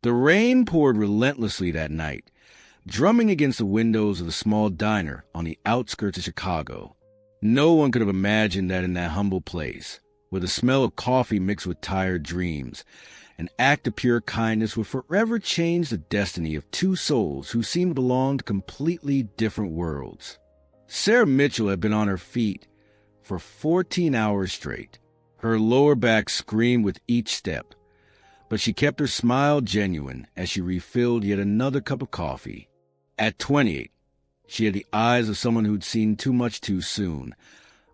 The rain poured relentlessly that night, drumming against the windows of the small diner on the outskirts of Chicago. No one could have imagined that in that humble place, where the smell of coffee mixed with tired dreams, an act of pure kindness would forever change the destiny of two souls who seemed to belong to completely different worlds. Sarah Mitchell had been on her feet for 14 hours straight. Her lower back screamed with each step, but she kept her smile genuine as she refilled yet another cup of coffee. At 28, she had the eyes of someone who'd seen too much too soon.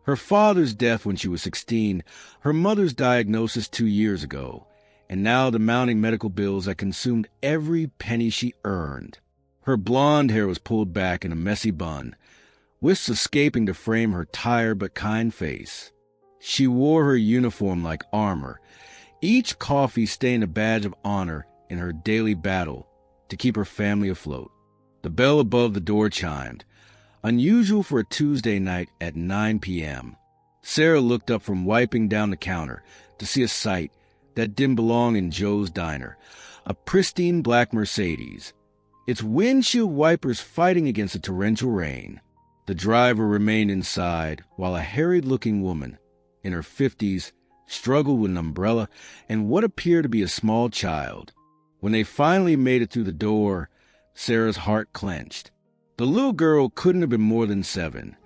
Her father's death when she was 16, her mother's diagnosis 2 years ago, and now the mounting medical bills that consumed every penny she earned. Her blonde hair was pulled back in a messy bun, wisps escaping to frame her tired but kind face. She wore her uniform like armor, each coffee stain a badge of honor in her daily battle to keep her family afloat. The bell above the door chimed, unusual for a Tuesday night at 9 p.m. Sarah looked up from wiping down the counter to see a sight that didn't belong in Joe's diner, a pristine black Mercedes, its windshield wipers fighting against the torrential rain. The driver remained inside while a harried-looking woman in her 50s struggled with an umbrella and what appeared to be a small child. When they finally made it through the door, Sarah's heart clenched. The little girl couldn't have been more than 7,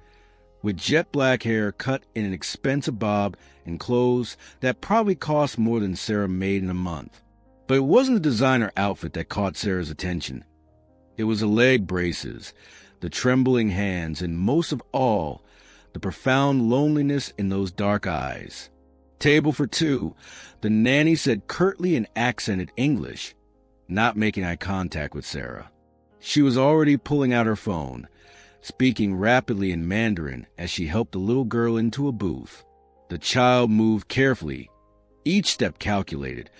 with jet black hair cut in an expensive bob and clothes that probably cost more than Sarah made in a month. But it wasn't the designer outfit that caught Sarah's attention. It was the leg braces, the trembling hands, and most of all, the profound loneliness in those dark eyes. "Table for 2, the nanny said curtly in accented English, not making eye contact with Sarah. She was already pulling out her phone, speaking rapidly in Mandarin as she helped the little girl into a booth. The child moved carefully, each step calculated,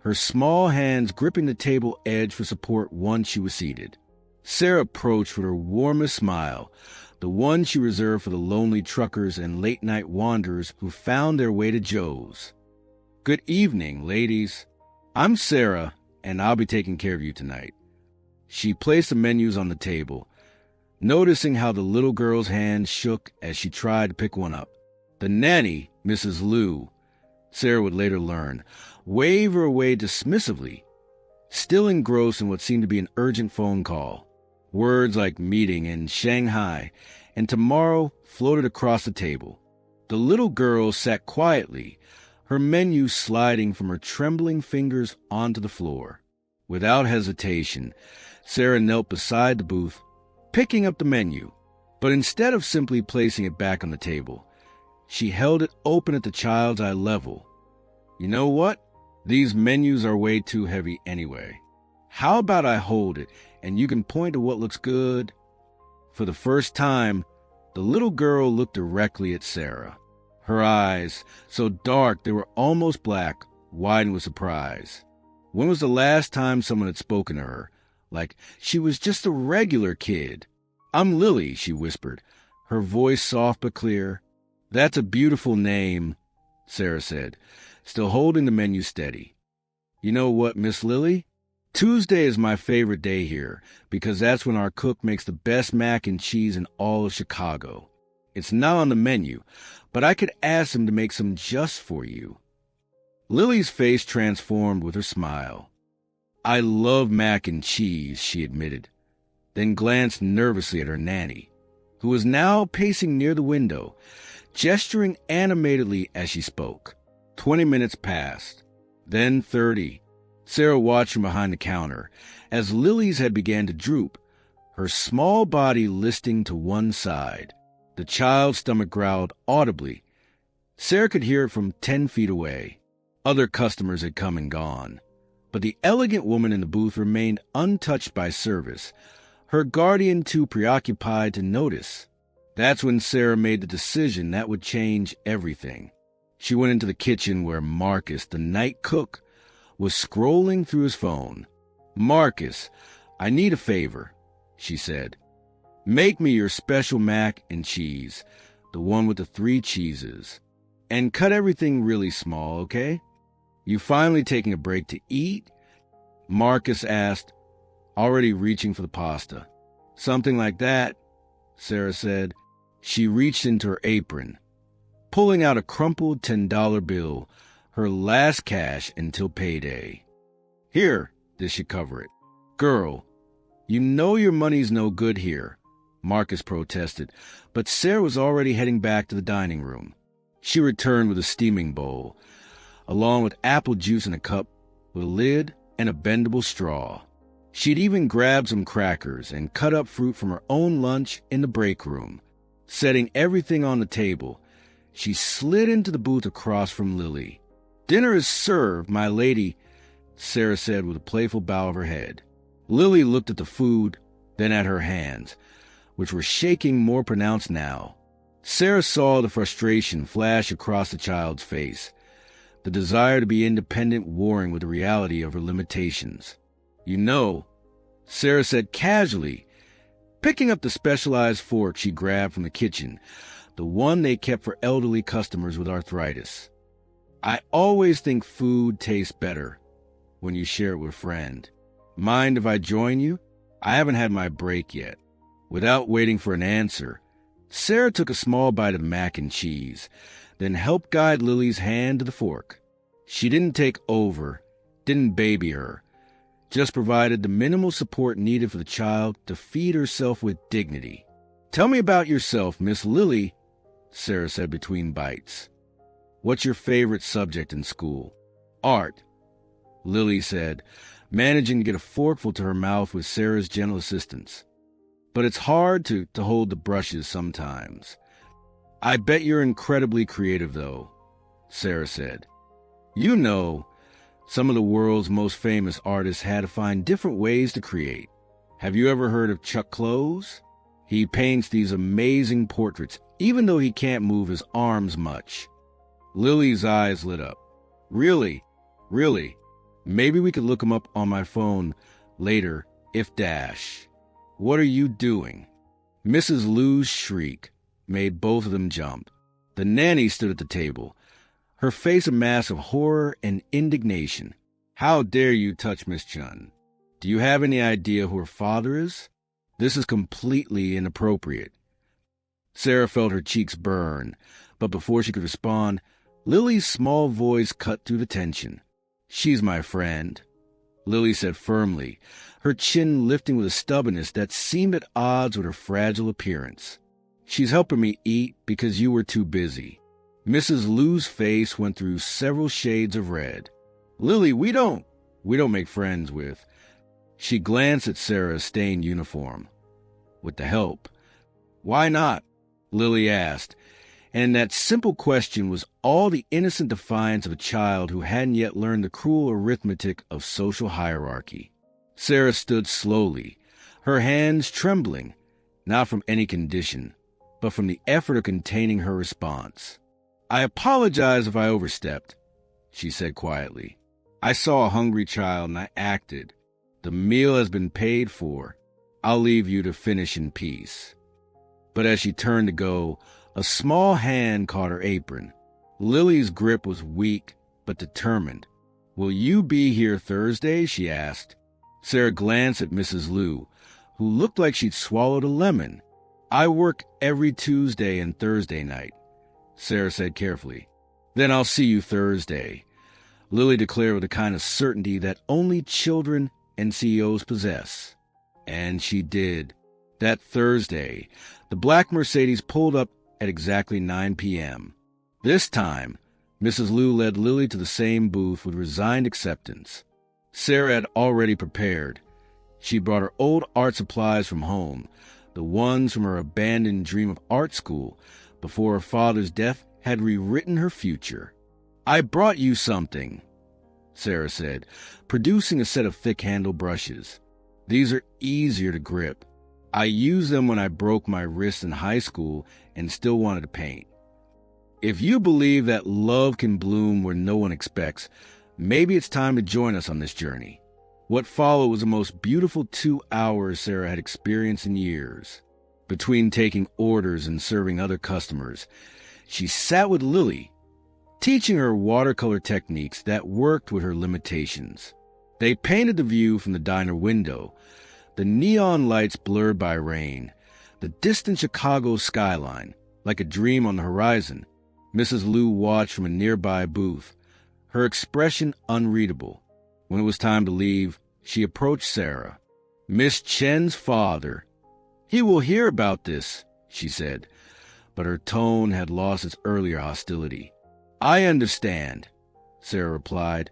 her small hands gripping the table edge for support once she was seated. Sarah approached with her warmest smile, the one she reserved for the lonely truckers and late-night wanderers who found their way to Joe's. "Good evening, ladies. I'm Sarah, and I'll be taking care of you tonight." She placed the menus on the table, noticing how the little girl's hand shook as she tried to pick one up. The nanny, Mrs. Liu, Sarah would later learn, waved her away dismissively, still engrossed in what seemed to be an urgent phone call. Words like meeting in Shanghai and tomorrow floated across the table. The little girl sat quietly, her menu sliding from her trembling fingers onto the floor. Without hesitation, Sarah knelt beside the booth, picking up the menu, but instead of simply placing it back on the table, she held it open at the child's eye level. "You know what? These menus are way too heavy anyway. How about I hold it and you can point to what looks good?" For the first time, the little girl looked directly at Sarah. Her eyes, so dark they were almost black, widened with surprise. When was the last time someone had spoken to her, like she was just a regular kid? "I'm Lily," she whispered, her voice soft but clear. "That's a beautiful name," Sarah said, still holding the menu steady. "You know what, Miss Lily? Tuesday is my favorite day here because that's when our cook makes the best mac and cheese in all of Chicago. It's not on the menu, but I could ask him to make some just for you." Lily's face transformed with her smile. "I love mac and cheese," she admitted, then glanced nervously at her nanny, who was now pacing near the window, gesturing animatedly as she spoke. 20 minutes passed, then 30. Sarah watched from behind the counter as Lily's head began to droop, her small body listing to one side. The child's stomach growled audibly. Sarah could hear it from 10 feet away. Other customers had come and gone, but the elegant woman in the booth remained untouched by service, her guardian too preoccupied to notice. That's when Sarah made the decision that would change everything. She went into the kitchen where Marcus, the night cook, was scrolling through his phone. "Marcus, I need a favor," she said. "Make me your special mac and cheese, the one with the 3 cheeses. And cut everything really small, okay? You finally taking a break to eat? Marcus asked, already reaching for the pasta. Something like that, Sarah said. She reached into her apron, pulling out a crumpled $10 bill, her last cash until payday. Here, this should cover it. Girl, you know your money's no good here, Marcus protested, but Sarah was already heading back to the dining room. She returned with a steaming bowl, along with apple juice in a cup with a lid and a bendable straw. She'd even grabbed some crackers and cut up fruit from her own lunch in the break room. Setting everything on the table, she slid into the booth across from Lily. Dinner is served, my lady, Sarah said with a playful bow of her head. Lily looked at the food, then at her hands, which were shaking more pronounced now. Sarah saw the frustration flash across the child's face, the desire to be independent warring with the reality of her limitations. You know, Sarah said casually, picking up the specialized fork she grabbed from the kitchen, the one they kept for elderly customers with arthritis. I always think food tastes better when you share it with a friend. Mind if I join you? I haven't had my break yet. Without waiting for an answer, Sarah took a small bite of the mac and cheese, then helped guide Lily's hand to the fork. She didn't take over, didn't baby her, just provided the minimal support needed for the child to feed herself with dignity. Tell me about yourself, Miss Lily, Sarah said between bites. What's your favorite subject in school? Art, Lily said, managing to get a forkful to her mouth with Sarah's gentle assistance. But it's hard to hold the brushes sometimes. I bet you're incredibly creative, though, Sarah said. You know, some of the world's most famous artists had to find different ways to create. Have you ever heard of Chuck Close? He paints these amazing portraits, even though he can't move his arms much. Lily's eyes lit up. Really? Really? Maybe we could look him up on my phone later, if dash. What are you doing? Mrs. Lou's shriek made both of them jump. The nanny stood at the table, her face a mass of horror and indignation. How dare you touch Miss Chun? Do you have any idea who her father is? This is completely inappropriate. Sarah felt her cheeks burn, but before she could respond, Lily's small voice cut through the tension. She's my friend, Lily said firmly, her chin lifting with a stubbornness that seemed at odds with her fragile appearance. She's helping me eat because you were too busy. Mrs. Lou's face went through several shades of red. Lily, we don't make friends with. She glanced at Sarah's stained uniform. With the help. Why not? Lily asked, and that simple question was all the innocent defiance of a child who hadn't yet learned the cruel arithmetic of social hierarchy. Sarah stood slowly, her hands trembling, not from any condition, but from the effort of containing her response. I apologize if I overstepped, she said quietly. I saw a hungry child and I acted. The meal has been paid for. I'll leave you to finish in peace. But as she turned to go, a small hand caught her apron. Lily's grip was weak but determined. Will you be here Thursday? She asked. Sarah glanced at Mrs. Lou, who looked like she'd swallowed a lemon. I work every Tuesday and Thursday night, Sarah said carefully. Then I'll see you Thursday, Lily declared with the kind of certainty that only children and CEOs possess. And she did. That Thursday, the black Mercedes pulled up at exactly 9 p.m. This time, Mrs. Lou led Lily to the same booth with resigned acceptance. Sarah had already prepared. She brought her old art supplies from home, the ones from her abandoned dream of art school before her father's death had rewritten her future. I brought you something, Sarah said, producing a set of thick-handled brushes. These are easier to grip. I used them when I broke my wrist in high school and still wanted to paint. If you believe that love can bloom where no one expects, maybe it's time to join us on this journey. What followed was the most beautiful 2 hours Sarah had experienced in years. Between taking orders and serving other customers, she sat with Lily, teaching her watercolor techniques that worked with her limitations. They painted the view from the diner window, the neon lights blurred by rain, the distant Chicago skyline, like a dream on the horizon. Mrs. Liu watched from a nearby booth, her expression unreadable. When it was time to leave, she approached Sarah. "Miss Chen's father. He will hear about this," she said, but her tone had lost its earlier hostility. "I understand," Sarah replied,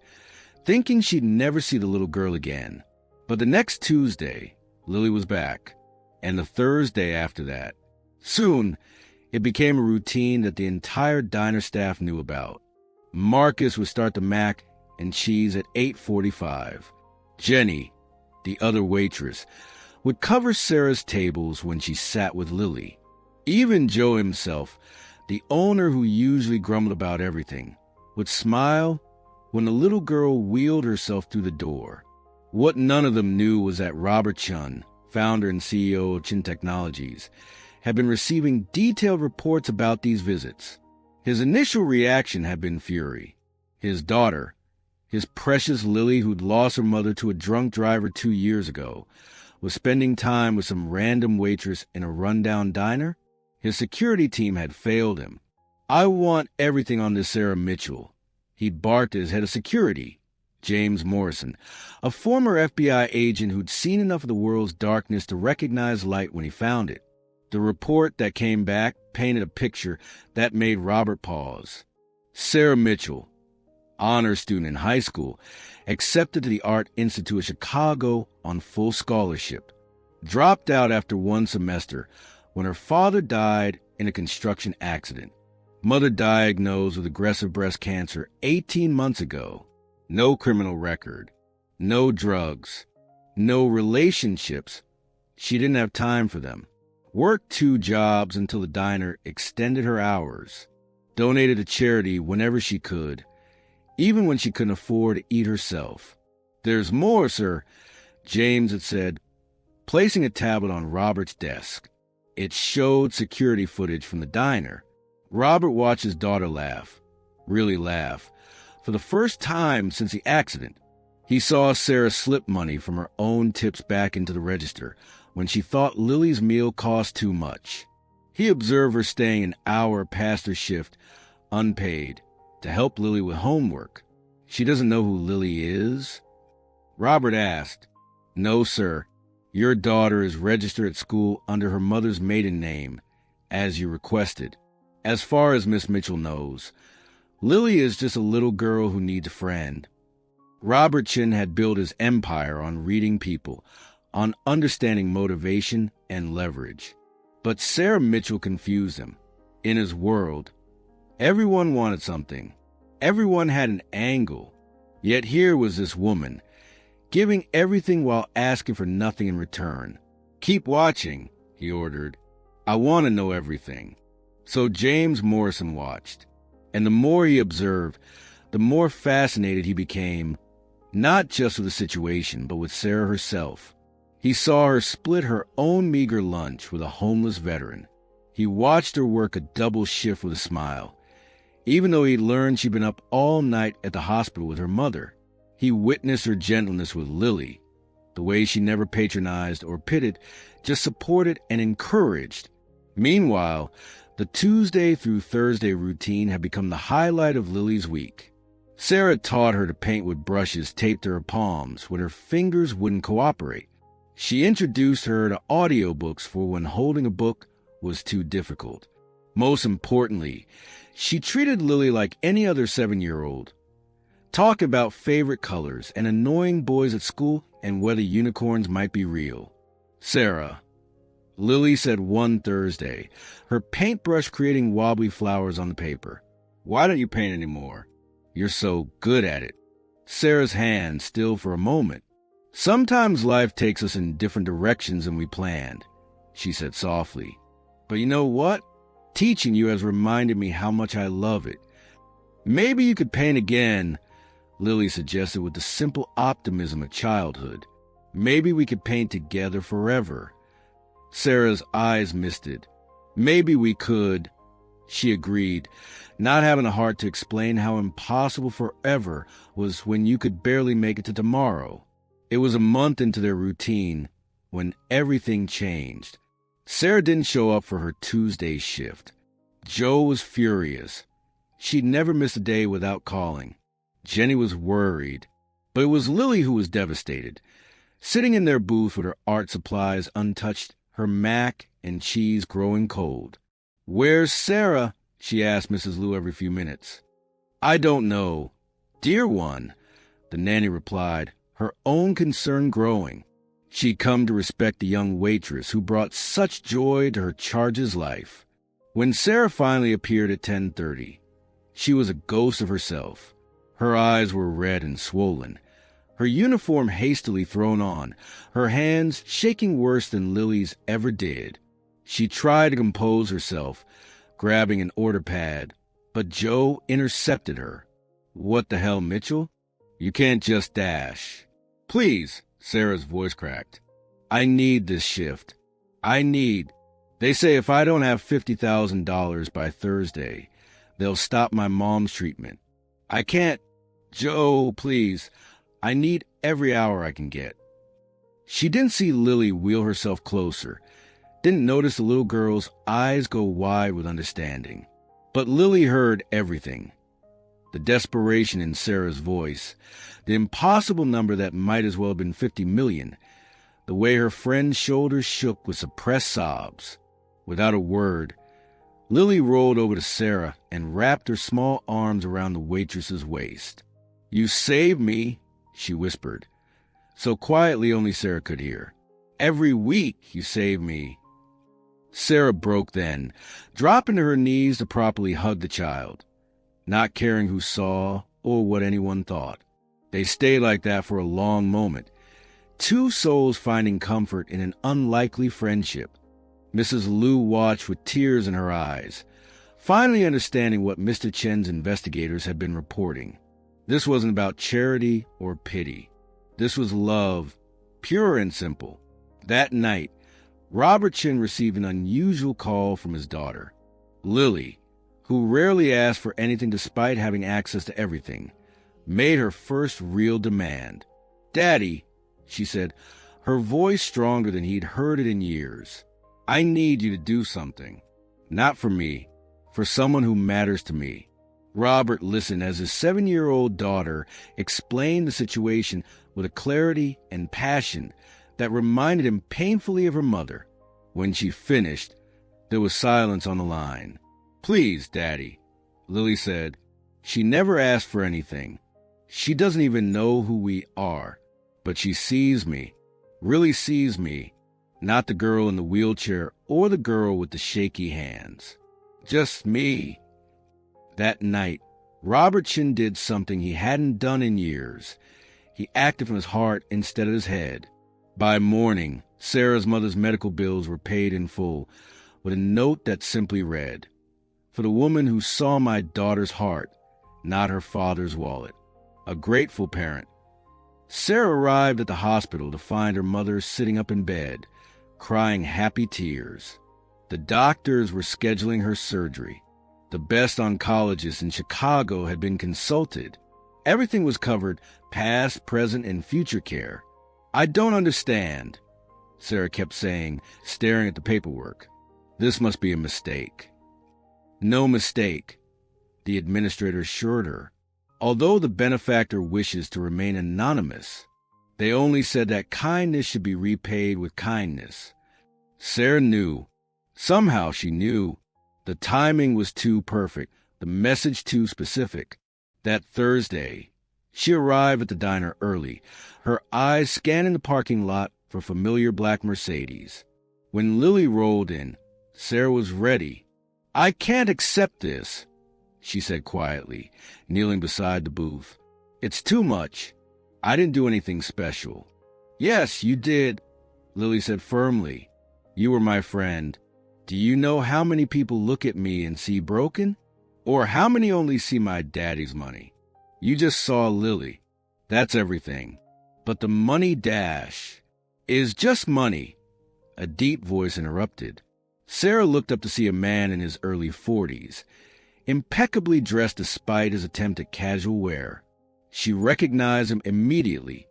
thinking she'd never see the little girl again. But the next Tuesday, Lily was back, and the Thursday after that. Soon, it became a routine that the entire diner staff knew about. Marcus would start the mac and cheese at 8:45. Jenny, the other waitress, would cover Sarah's tables when she sat with Lily. Even Joe himself, the owner who usually grumbled about everything, would smile when the little girl wheeled herself through the door. What none of them knew was that Robert Chun, founder and CEO of Chin Technologies, had been receiving detailed reports about these visits. His initial reaction had been fury. His daughter, his precious Lily, who'd lost her mother to a drunk driver 2 years ago, was spending time with some random waitress in a rundown diner? His security team had failed him. "I want everything on this Sarah Mitchell," he'd barked at his head of security, James Morrison, a former FBI agent who'd seen enough of the world's darkness to recognize light when he found it. The report that came back painted a picture that made Robert pause. Sarah Mitchell, honor student in high school, accepted to the Art Institute of Chicago on full scholarship, dropped out after one semester when her father died in a construction accident. Mother diagnosed with aggressive breast cancer 18 months ago. No criminal record, no drugs, no relationships. She didn't have time for them. Worked 2 jobs until the diner extended her hours. Donated to charity whenever she could, even when she couldn't afford to eat herself. "There's more, sir," James had said, placing a tablet on Robert's desk. It showed security footage from the diner. Robert watched his daughter laugh, really laugh, for the first time since the accident. He saw Sarah slip money from her own tips back into the register when she thought Lily's meal cost too much. He observed her staying an hour past her shift, unpaid, to help Lily with homework. "She doesn't know who Lily is?" Robert asked. "No, sir. Your daughter is registered at school under her mother's maiden name, as you requested. As far as Miss Mitchell knows, Lily is just a little girl who needs a friend." Robert Chin had built his empire on reading people, on understanding motivation and leverage. But Sarah Mitchell confused him. In his world, everyone wanted something. Everyone had an angle. Yet here was this woman, giving everything while asking for nothing in return. "Keep watching," he ordered. "I want to know everything." So James Morrison watched. And the more he observed, the more fascinated he became, not just with the situation, but with Sarah herself. He saw her split her own meager lunch with a homeless veteran. He watched her work a double shift with a smile, even though he'd learned she'd been up all night at the hospital with her mother. He witnessed her gentleness with Lily, the way she never patronized or pitted, just supported and encouraged. Meanwhile, the Tuesday through Thursday routine had become the highlight of Lily's week. Sarah taught her to paint with brushes taped to her palms when her fingers wouldn't cooperate. She introduced her to audiobooks for when holding a book was too difficult. Most importantly, she treated Lily like any other 7-year-old. Talk about favorite colors and annoying boys at school and whether unicorns might be real. "Sarah," Lily said one Thursday, her paintbrush creating wobbly flowers on the paper, "why don't you paint anymore? You're so good at it." Sarah's hand stilled for a moment. "Sometimes life takes us in different directions than we planned," she said softly. "But you know what? Teaching you has reminded me how much I love it. Maybe you could paint again," Lily suggested with the simple optimism of childhood. "Maybe we could paint together forever." Sarah's eyes misted. "Maybe we could." She agreed, not having a heart to explain how impossible forever was when you could barely make it to tomorrow. It was a month into their routine when everything changed. Sarah didn't show up for her Tuesday shift. Joe was furious. She'd never miss a day without calling. Jenny was worried, but it was Lily who was devastated. Sitting in their booth with her art supplies untouched, her mac and cheese growing cold. "Where's Sarah?" she asked Mrs. Lou every few minutes. "I don't know, dear one," the nanny replied, her own concern growing. She'd come to respect the young waitress who brought such joy to her charge's life. When Sarah finally appeared at 10:30, she was a ghost of herself. Her eyes were red and swollen, her uniform hastily thrown on, her hands shaking worse than Lily's ever did. She tried to compose herself, grabbing an order pad, but Joe intercepted her. "What the hell, Mitchell? You can't just dash." "Please," Sarah's voice cracked. "I need this shift. They say if I don't have $50,000 by Thursday, they'll stop my mom's treatment. I can't. Joe, please. I need every hour I can get." She didn't see Lily wheel herself closer, didn't notice the little girl's eyes go wide with understanding. But Lily heard everything. The desperation in Sarah's voice, the impossible number that might as well have been 50 million, the way her friend's shoulders shook with suppressed sobs. Without a word, Lily rolled over to Sarah and wrapped her small arms around the waitress's waist. "You saved me," she whispered, so quietly only Sarah could hear. "Every week you save me." Sarah broke then, dropping to her knees to properly hug the child, not caring who saw or what anyone thought. They stayed like that for a long moment, two souls finding comfort in an unlikely friendship. Mrs. Lou watched with tears in her eyes, finally understanding what Mr. Chen's investigators had been reporting. This wasn't about charity or pity. This was love, pure and simple. That night, Robert Chen received an unusual call from his daughter. Lily, who rarely asked for anything despite having access to everything, made her first real demand. "Daddy," she said, her voice stronger than he'd heard it in years, "I need you to do something. Not for me, for someone who matters to me." Robert listened as his 7-year-old daughter explained the situation with a clarity and passion that reminded him painfully of her mother. When she finished, there was silence on the line. "Please, Daddy," Lily said. "She never asked for anything. She doesn't even know who we are, but she sees me, really sees me, not the girl in the wheelchair or the girl with the shaky hands. Just me." That night, Robert Chin did something he hadn't done in years. He acted from his heart instead of his head. By morning, Sarah's mother's medical bills were paid in full, with a note that simply read, "For the woman who saw my daughter's heart, not her father's wallet. A grateful parent." Sarah arrived at the hospital to find her mother sitting up in bed, crying happy tears. The doctors were scheduling her surgery. The best oncologists in Chicago had been consulted. Everything was covered, past, present, and future care. "I don't understand," Sarah kept saying, staring at the paperwork. "This must be a mistake." "No mistake," the administrator assured her. Although the benefactor wishes to remain anonymous, they only said that kindness should be repaid with kindness. Sarah knew. Somehow she knew. The timing was too perfect, the message too specific. That Thursday, she arrived at the diner early, her eyes scanning the parking lot for familiar black Mercedes. When Lily rolled in, Sarah was ready. "I can't accept this," she said quietly, kneeling beside the booth. "It's too much. I didn't do anything special." "Yes, you did," Lily said firmly. "You were my friend. Do you know how many people look at me and see broken? Or how many only see my daddy's money? You just saw Lily. That's everything. But the money dash is just money," a deep voice interrupted. Sarah looked up to see a man in his early 40s, impeccably dressed despite his attempt at casual wear. She recognized him immediately,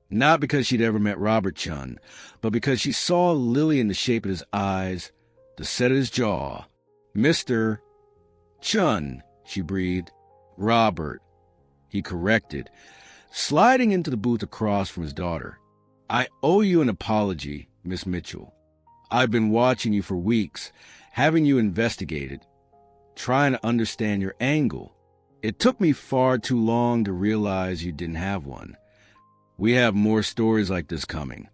not because she'd ever met Robert Chun, but because she saw Lily in the shape of his eyes, the set of his jaw. "Mr. Chun," she breathed. "Robert," he corrected, sliding into the booth across from his daughter. "I owe you an apology, Miss Mitchell. I've been watching you for weeks, having you investigated, trying to understand your angle. It took me far too long to realize you didn't have one. We have more stories like this coming,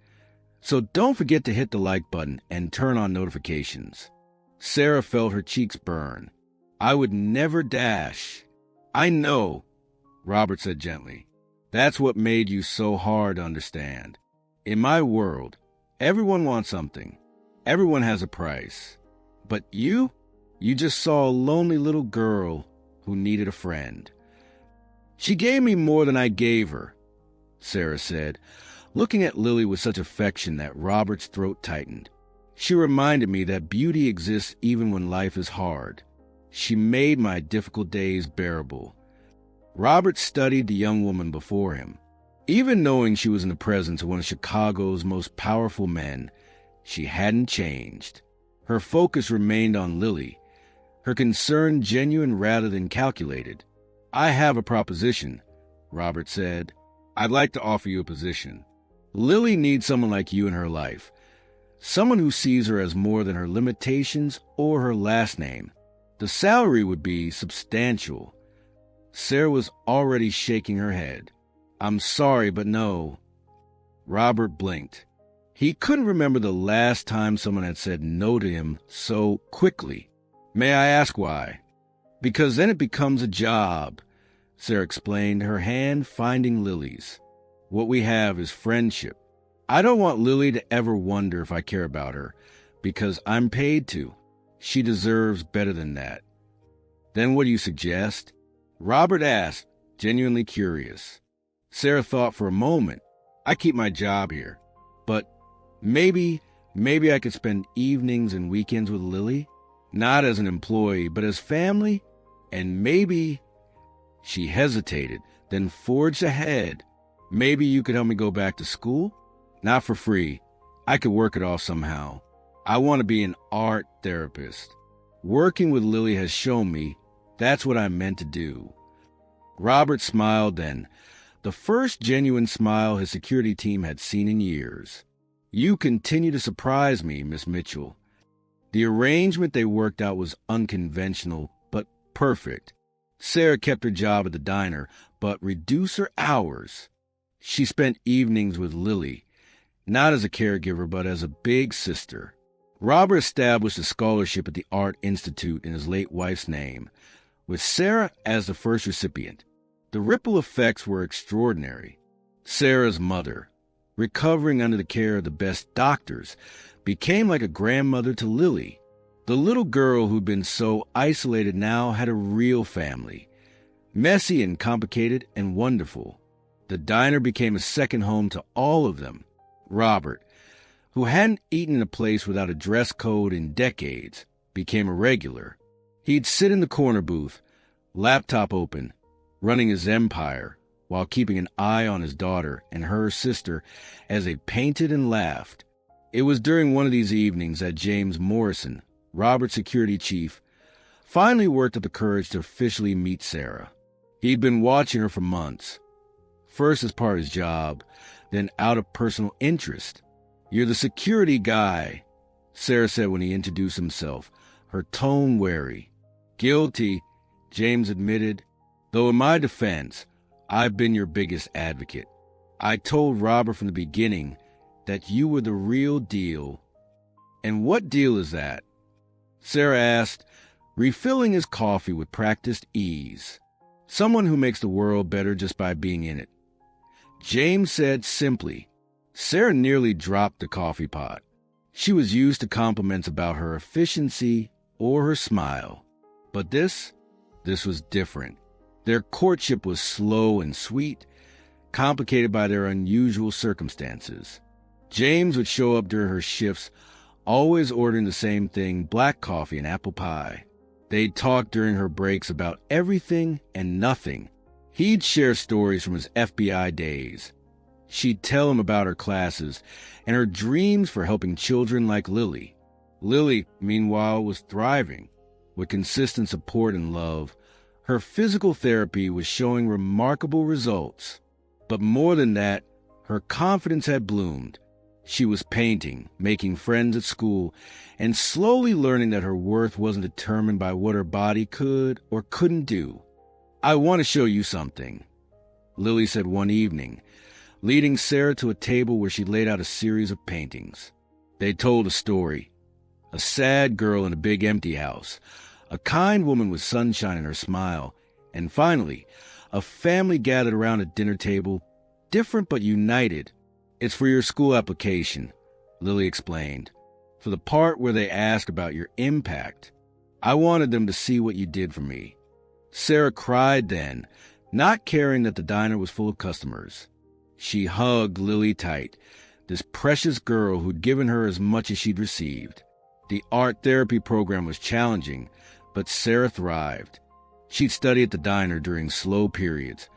so don't forget to hit the like button and turn on notifications." Sarah felt her cheeks burn. "I would never dash." "I know," Robert said gently. "That's what made you so hard to understand. In my world, everyone wants something. Everyone has a price. But you just saw a lonely little girl who needed a friend." "She gave me more than I gave her," Sarah said, looking at Lily with such affection that Robert's throat tightened. "She reminded me that beauty exists even when life is hard. She made my difficult days bearable." Robert studied the young woman before him. Even knowing she was in the presence of one of Chicago's most powerful men, she hadn't changed. Her focus remained on Lily, her concern genuine rather than calculated. "I have a proposition," Robert said. "I'd like to offer you a position. Lily needs someone like you in her life, someone who sees her as more than her limitations or her last name. The salary would be substantial." Sarah was already shaking her head. "I'm sorry, but no." Robert blinked. He couldn't remember the last time someone had said no to him so quickly. "May I ask why?" "Because then it becomes a job," Sarah explained, her hand finding Lily's. "What we have is friendship. I don't want Lily to ever wonder if I care about her, because I'm paid to. She deserves better than that." "Then what do you suggest?" Robert asked, genuinely curious. Sarah thought for a moment. "I keep my job here, but maybe I could spend evenings and weekends with Lily, not as an employee, but as family, and maybe—" She hesitated, then forged ahead. "Maybe you could help me go back to school? Not for free. I could work it off somehow. I want to be an art therapist. Working with Lily has shown me that's what I'm meant to do." Robert smiled then, the first genuine smile his security team had seen in years. "You continue to surprise me, Miss Mitchell." The arrangement they worked out was unconventional, but perfect. Sarah kept her job at the diner, but reduced her hours. She spent evenings with Lily, not as a caregiver, but as a big sister. Robert established a scholarship at the Art Institute in his late wife's name, with Sarah as the first recipient. The ripple effects were extraordinary. Sarah's mother, recovering under the care of the best doctors, became like a grandmother to Lily. The little girl who'd been so isolated now had a real family, messy and complicated and wonderful. The diner became a second home to all of them. Robert, who hadn't eaten in a place without a dress code in decades, became a regular. He'd sit in the corner booth, laptop open, running his empire, while keeping an eye on his daughter and her sister as they painted and laughed. It was during one of these evenings that James Morrison, Robert's security chief, finally worked up the courage to officially meet Sarah. He'd been watching her for months, first as part of his job, then out of personal interest. "You're the security guy," Sarah said when he introduced himself, her tone wary. "Guilty," James admitted, "though in my defense, I've been your biggest advocate. I told Robert from the beginning that you were the real deal." "And what deal is that?" Sarah asked, refilling his coffee with practiced ease. "Someone who makes the world better just by being in it," James said simply. Sarah nearly dropped the coffee pot. She was used to compliments about her efficiency or her smile. But this was different. Their courtship was slow and sweet, complicated by their unusual circumstances. James would show up during her shifts, always ordering the same thing, black coffee and apple pie. They'd talk during her breaks about everything and nothing. He'd share stories from his FBI days. She'd tell him about her classes and her dreams for helping children like Lily. Lily, meanwhile, was thriving. With consistent support and love, her physical therapy was showing remarkable results. But more than that, her confidence had bloomed. She was painting, making friends at school, and slowly learning that her worth wasn't determined by what her body could or couldn't do. "I want to show you something," Lily said one evening, leading Sarah to a table where she laid out a series of paintings. They told a story. A sad girl in a big empty house, a kind woman with sunshine in her smile, and finally, a family gathered around a dinner table, different but united. "It's for your school application," Lily explained. "For the part where they ask about your impact. I wanted them to see what you did for me." Sarah cried then, not caring that the diner was full of customers. She hugged Lily tight, this precious girl who'd given her as much as she'd received. The art therapy program was challenging, but Sarah thrived. She'd study at the diner during slow periods,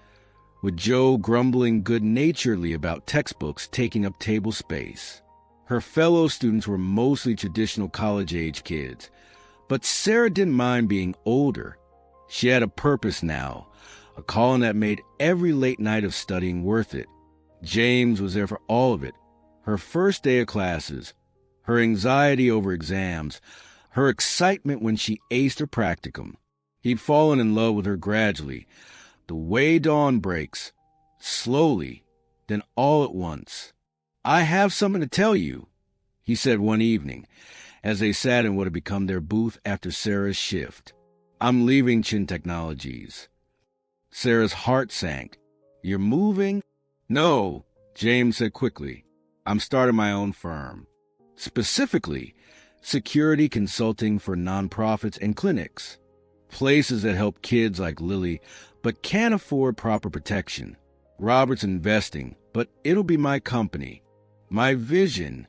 with Joe grumbling good-naturedly about textbooks taking up table space. Her fellow students were mostly traditional college-age kids, but Sarah didn't mind being older. She had a purpose now, a calling that made every late night of studying worth it. James was there for all of it. Her first day of classes, her anxiety over exams, her excitement when she aced her practicum. He'd fallen in love with her gradually, the way dawn breaks, slowly, then all at once. "I have something to tell you," he said one evening, as they sat in what had become their booth after Sarah's shift. "I'm leaving Chin Technologies." Sarah's heart sank. "You're moving?" "No," James said quickly. "I'm starting my own firm. Specifically, security consulting for nonprofits and clinics. Places that help kids like Lily but can't afford proper protection. Robert's investing, but it'll be my company. My vision."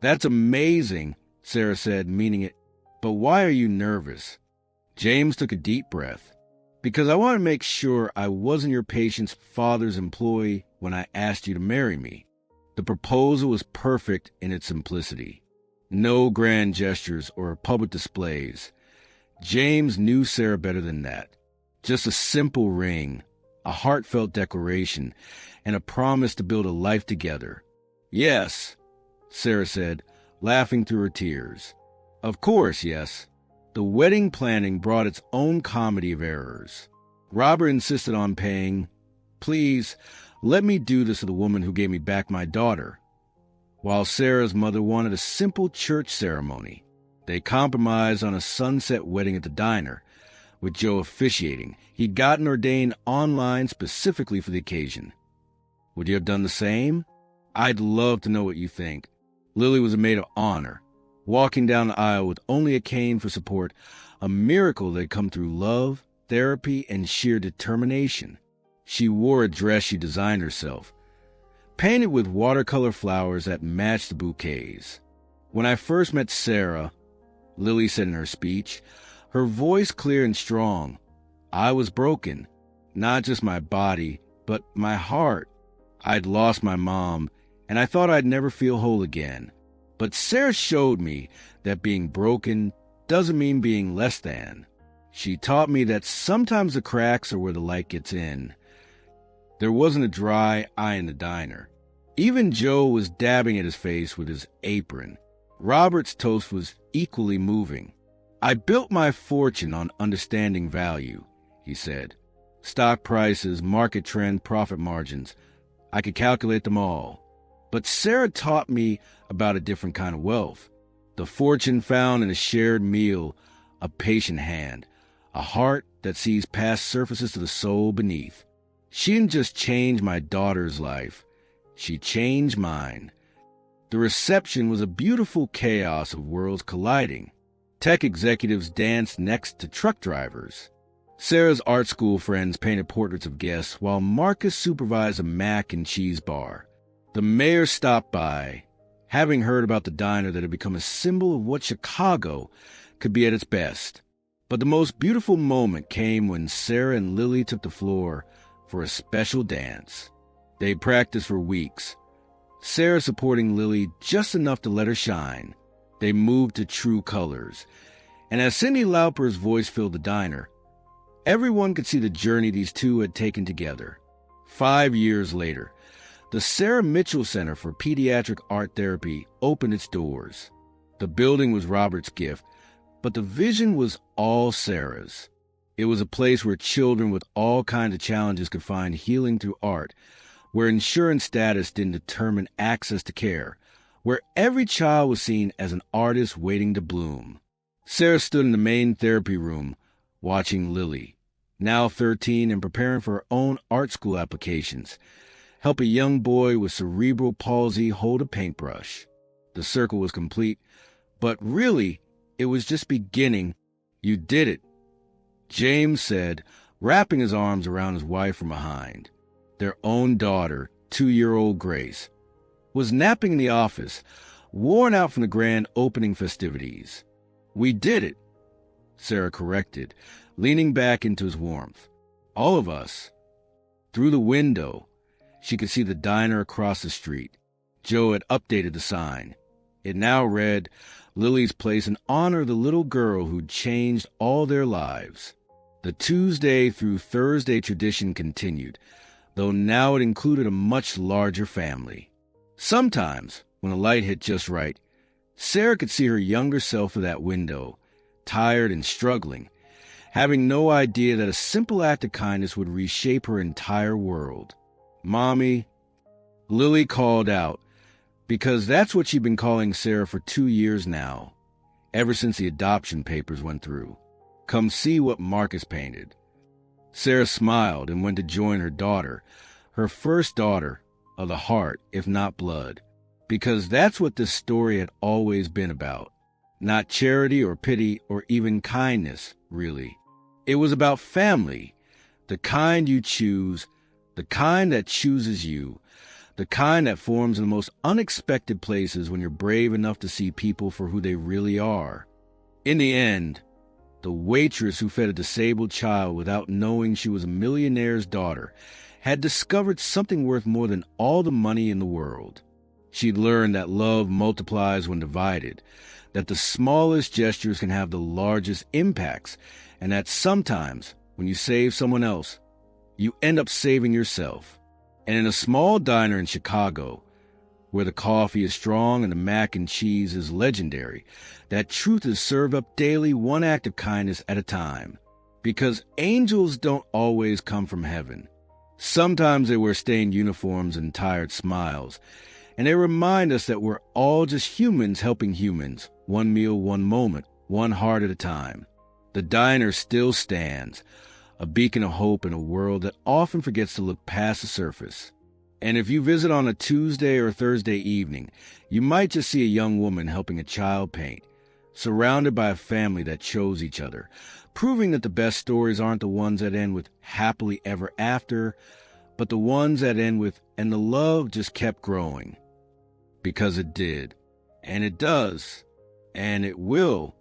"That's amazing," Sarah said, meaning it. "But why are you nervous?" James took a deep breath. "Because I want to make sure I wasn't your patient's father's employee when I asked you to marry me." The proposal was perfect in its simplicity. No grand gestures or public displays. James knew Sarah better than that. Just a simple ring, a heartfelt declaration, and a promise to build a life together. "Yes," Sarah said, laughing through her tears. "Of course, yes." The wedding planning brought its own comedy of errors. Robert insisted on paying. "Please, let me do this to the woman who gave me back my daughter," while Sarah's mother wanted a simple church ceremony. They compromised on a sunset wedding at the diner, with Joe officiating. He'd gotten ordained online specifically for the occasion. Would you have done the same? I'd love to know what you think. Lily was a maid of honor, walking down the aisle with only a cane for support, a miracle that had come through love, therapy, and sheer determination. She wore a dress she designed herself, painted with watercolor flowers that matched the bouquets. "When I first met Sarah," Lily said in her speech, her voice clear and strong, "I was broken, not just my body, but my heart. I'd lost my mom, and I thought I'd never feel whole again. But Sarah showed me that being broken doesn't mean being less than. She taught me that sometimes the cracks are where the light gets in." There wasn't a dry eye in the diner. Even Joe was dabbing at his face with his apron. Robert's toast was equally moving. "I built my fortune on understanding value," he said. "Stock prices, market trend, profit margins. I could calculate them all. But Sarah taught me about a different kind of wealth. The fortune found in a shared meal, a patient hand, a heart that sees past surfaces to the soul beneath. She didn't just change my daughter's life. She changed mine." The reception was a beautiful chaos of worlds colliding. Tech executives danced next to truck drivers. Sarah's art school friends painted portraits of guests, while Marcus supervised a mac and cheese bar. The mayor stopped by, having heard about the diner that had become a symbol of what Chicago could be at its best. But the most beautiful moment came when Sarah and Lily took the floor for a special dance. They practiced for weeks, Sarah supporting Lily just enough to let her shine. They moved to true colors. And as Cyndi Lauper's voice filled the diner, everyone could see the journey these two had taken together. 5 years later, the Sarah Mitchell Center for Pediatric Art Therapy opened its doors. The building was Robert's gift, but the vision was all Sarah's. It was a place where children with all kinds of challenges could find healing through art, where insurance status didn't determine access to care, where every child was seen as an artist waiting to bloom. Sarah stood in the main therapy room, watching Lily, now 13 and preparing for her own art school applications, help a young boy with cerebral palsy hold a paintbrush. The circle was complete, but really, it was just beginning. "You did it," James said, wrapping his arms around his wife from behind. Their own daughter, 2-year-old Grace, was napping in the office, worn out from the grand opening festivities. "We did it," Sarah corrected, leaning back into his warmth. "All of us." Through the window, she could see the diner across the street. Joe had updated the sign. It now read, "Lily's Place in honor of the little girl who'd changed all their lives." The Tuesday through Thursday tradition continued, though now it included a much larger family. Sometimes, when the light hit just right, Sarah could see her younger self through that window, tired and struggling, having no idea that a simple act of kindness would reshape her entire world. "Mommy," Lily called out, because that's what she'd been calling Sarah for 2 years now, ever since the adoption papers went through. "Come see what Marcus painted." Sarah smiled and went to join her daughter, her first daughter of the heart, if not blood, because that's what this story had always been about. Not charity or pity or even kindness, really. It was about family, the kind you choose, the kind that chooses you, the kind that forms in the most unexpected places when you're brave enough to see people for who they really are. In the end, the waitress who fed a disabled child without knowing she was a millionaire's daughter had discovered something worth more than all the money in the world. She'd learned that love multiplies when divided, that the smallest gestures can have the largest impacts, and that sometimes, when you save someone else, you end up saving yourself. And in a small diner in Chicago, where the coffee is strong and the mac and cheese is legendary, that truth is served up daily, one act of kindness at a time. Because angels don't always come from heaven. Sometimes they wear stained uniforms and tired smiles, and they remind us that we're all just humans helping humans, one meal, one moment, one heart at a time. The diner still stands, a beacon of hope in a world that often forgets to look past the surface. And if you visit on a Tuesday or Thursday evening, you might just see a young woman helping a child paint, surrounded by a family that chose each other, proving that the best stories aren't the ones that end with happily ever after, but the ones that end with, and the love just kept growing. Because it did, and it does, and it will